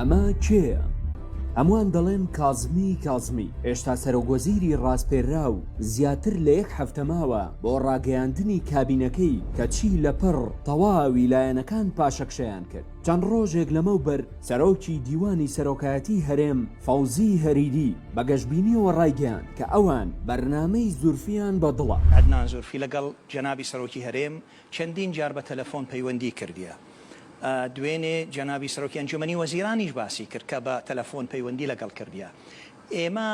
ئەمە کێیە؟ هەمووان دەڵێن کازمی هێشتا سەرۆگوەزیری ڕاستپێرا و زیاتر لە یەک هەفتە ماوە بۆ ڕاگەیاندنی کابینەکەی کە چی لەپڕ تەواوی لایەنەکان پاشەکشەیان کرد. چەند ڕۆژێک لەمەوبەر سەرۆکی دیوانی سەرۆکایەتی هەرێم فەوزی هەریدی بە گەشتبینیەوە ڕایگەیاند کە ئەوان بەرنامەی زورفیان بەدڵە. عەدنان زورفی لەگەڵ جەنابی سەرۆکی هەرێم چەندین جار بە تەلەفۆن پەیوەندی کردیە. دوێنێ جەنابی سەرۆکی ئەنجومەنی وەزیرانیش باسی کرد کە بە تەلەفۆن پەیوەندی لەگەڵ کردیە. ئێمە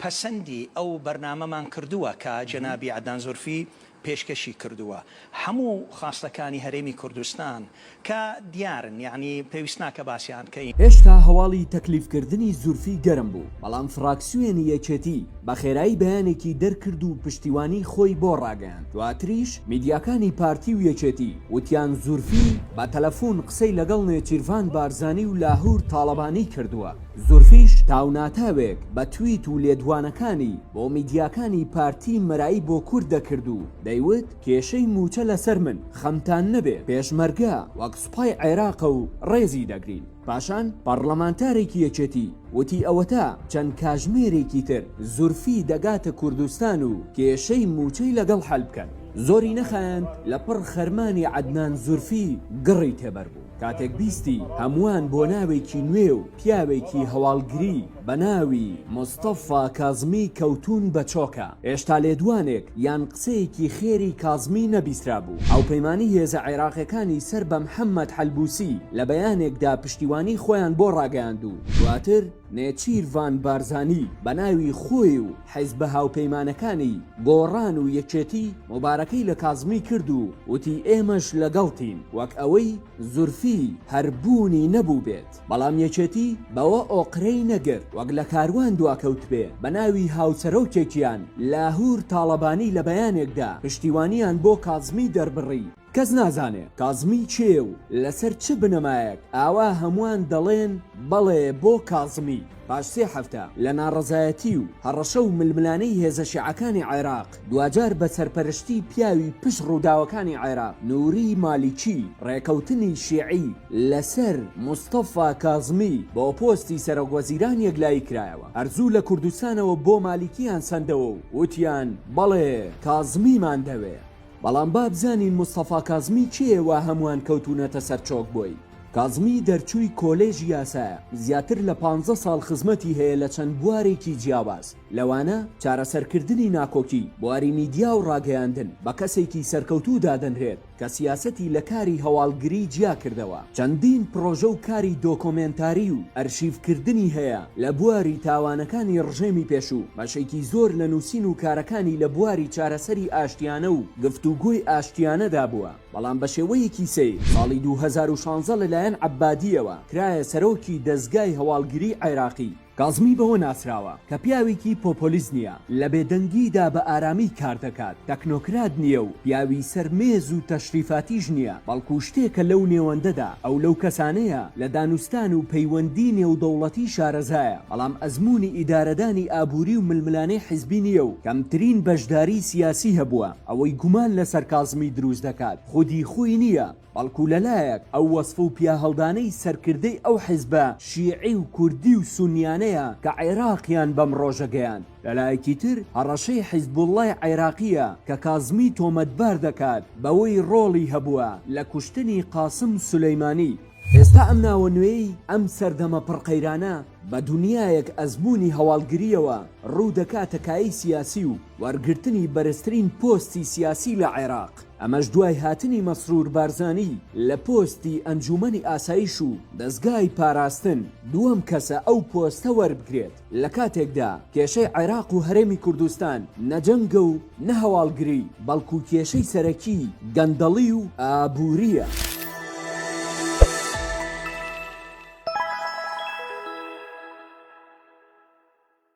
پەسەندی ئەو بەرنامەمان کردووە کە جەنابی عەدنان زورفی پێشکەشی کردووە. هەموو خاستەکانی هەرێمی کوردستان کە دیارن، یعنی پێویست ناکە باسییان کەین. هێشتا هەواڵی تەکلیفکردنی زورفی گەرم بوو، بەڵام فراکسیۆنی یەکێتی بە خێرایی بەیانێکی دەرکرد و پشتیوانی خۆی بۆ ڕاگەیاند. دواتریش میدیاکانی پارتی و یەکێتی وتیان زورفی بە تەلەفۆن قسەی لەگەڵ نێچیروان بارزانی و لاهور تاڵەبانی کردووە. زورفیش تاوناتاوێک بە تویت و لێدوانەکانی بۆ میدیاکانی پارتی مەرایی بۆ کورد دەکرد و دەیوت کێشەی موچە لەسەر من خەمتان نەبێ، پێشمەرگە وەک سوپای عێراقە و ڕێزی دەگرین. پاشان پەرلەمانتارێکی یەکێتی وتی ئەوەتە چەند کاژمێرێکی تر زورفی دەگاتە کوردستان و کێشەی موچەی لەگەڵ حەل بکەن. زۆری نەخایەند لەپڕ خەرمانی عەدنان زورفی گڕی تێبەر بوو. کاتێک بیستی هەمووان بۆ ناوێکی نوێ و پیاوێکی هەواڵگری بە ناوی مستەفا کازمی کەوتون بە چۆکە. هێشتا لێدوانێک یان قسەیەکی خێری کازمی نەبیسترا بوو. هاوپەیمانی هێزە عێراقیەکانی سەر بە محەممەد حەلبوسی لە بەیانێکدا پشتیوانی خۆیان بۆ ڕاگەیاند و دواتر نێچیروان بارزانی بە ناوی خۆی و حیزبە هاوپەیمانەکانی گۆڕان و یەکێتی مبارەکەی لە کازمی کرد و وتی ئێمەش لەگەڵتین وەک ئەوەی زورفی هەربوونی نەبوو بێت. بەڵام یەکێتی بەوە ئۆقرەی نەگرت وەک لە کاروان دواکەوت بێ بە ناوی هاوسەرۆکێکیان لاهور تاڵەبانی لە بەیانێکدا پشتیوانیان بۆ کازمی دەربڕی. کەس نازانێ کازمی چێ و لەسەر چ بنەمایەک ئاوا هەمووان دەڵێن بەڵێ بۆ کازمی. پاش 3 هەفتە لە ناڕەزایەتی و هەڕەشە و ململانەی هێزە شیعەکانی عێراق دوجار بە سەرپەرشتی پیاوی پشت ڕووداوەکانی عێراق نووری مالیکی ڕێکەوتنی شیعی لەسەر مستەفا کازمی بۆ پۆستی سەرۆکوەزیران یەکلایی کرایەوە. هەرزوو لە کوردستانەوە بۆ مالیکیان سندەوە و وتیان بەڵێ کازمیمان دەوێ. بەڵام با بزانین مستەفا کازمی چێوە هەمووان کەوتونەتە سەر چۆک بۆی. کازمی دەرچووی کۆلێژی یاسایە، زیاتر لە 15 ساڵ خزمەتی هەیە لە چەند بوارێکی جیاواز. لەوانە چارەسەرکردنی ناکۆکی بواری میدیا و ڕاگەیاندن بە کەسێکی سەرکەوتوو دادەنرێت کە سیاسەتی لە کاری هەواڵگری جیا کردەوە. چەندین پرۆژە و کاری دۆکۆمنتاری و ئەرشیڤکردنی هەیە لە بواری تاوانەکانی ڕژێمی پێشوو. بەشێکی زۆر لە نووسین و کارەکانی لە بواری چارەسەری ئاشتیانە و گفتوگۆی ئاشتیانەدا بووە. بەڵام بە شێوەیەکی سێ ساڵی 2016 لەلایەن عەبادیەوە کرایە سەرۆکی دەستگای هەواڵگری عێراقی. کازمی بەوە ناسراوە کە پیاوێکی پۆپۆلیز نییە، لە بێدەنگیدا بە ئارامی کار دەکات، تەکنۆکرات نییە و پیاوی سەرمێز و تەشریفاتیش نییە، بەڵکو شتێکە لەو نێوەندەدا ئەو لەو کەسانەیە لە دانوستان و پەیوەندی نێودەوڵەتی شارەزایە. بەڵام ئەزموونی ئیدارەدانی ئابووری و ململانەی حیزبی نییە و کەمترین بەشداری سیاسی هەبووە. ئەوەی گومان لەسەر کازمی دروست دەکات خودی خۆی نییە، بەڵکو لەلایەک ئەو وەسف و پیاهەڵدانەی سەرکردەی ئەو حیزبە شیعی و کوردی و سونیانەیە کە عێراقیان بەم ڕۆژەگەیان. لەلایەکی تر هەڕەشەی حیزبوڵڵای عێراقیە کە کازمی تۆمەتبار دەکات بەوەی ڕۆڵی هەبووە لە کوشتنی قاسم سولەیمانی. ئێستا ئەم ناوە نوێی ئەم سەردەمە پڕقەیرانە بە دنیایەک ئەزموونی هەواڵگریەوە ڕوو دەکاتە کایی سیاسی و وەرگرتنی بەرزترین پۆستی سیاسی لە عێراق. ئەمەش دوای هاتنی مەسرور بارزانی لە پۆستی ئەنجومەنی ئاسایش و دەستگای پاراستن دووەم کەسە ئەو پۆستە وەربگرێت لە کاتێکدا کێشەی عێراق و هەرێمی کوردستان نەجەنگە و نەهەواڵگری بەڵکو کێشەی سەرەکی گەندەڵی و ئابووریە.